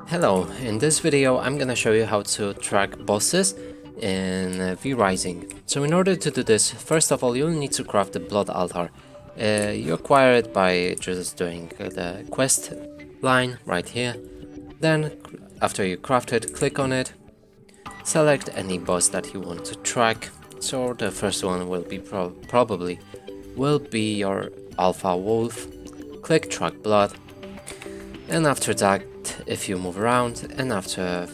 Hello, in this video I'm gonna show you how to track bosses in Vrising. So in order to do this, first of all you'll need to craft the blood altar. You acquire it by just doing the quest line right here. Then after you craft it, click on it, select any boss that you want to track. So the first one will be probably your alpha wolf. Click track blood, and after that, if you move around, and after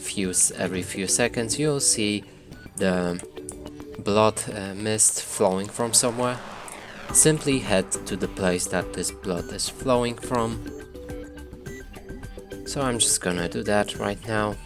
every few seconds you'll see the blood mist flowing from somewhere. Simply head to the place that this blood is flowing from. So I'm just gonna do that right now.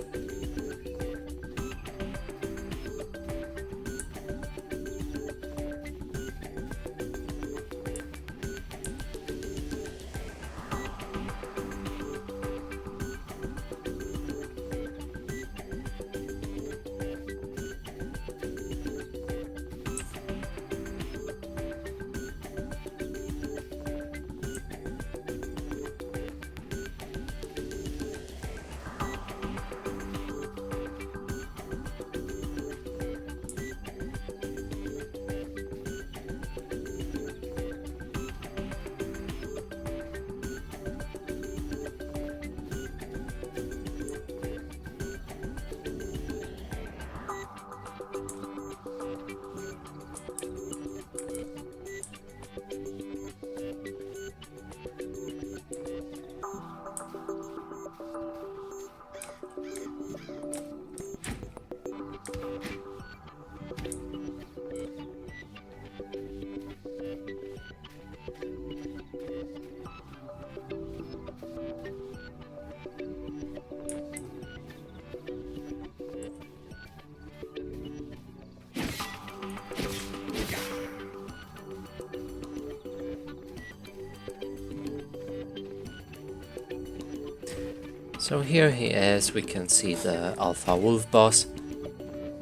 So here he is, we can see the Alpha Wolf boss.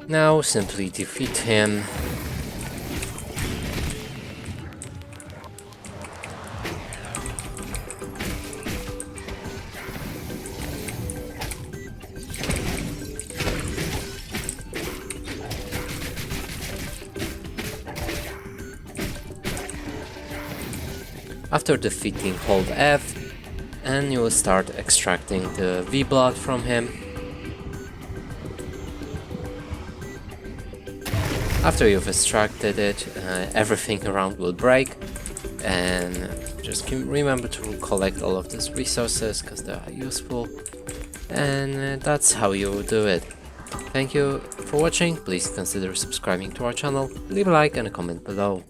Now simply defeat him. After defeating, hold F, and you will start extracting the V-blood from him. After you've extracted it, everything around will break, and just remember to collect all of these resources because they are useful, and that's how you do it. Thank you for watching. Please consider subscribing to our channel, leave a like and a comment below.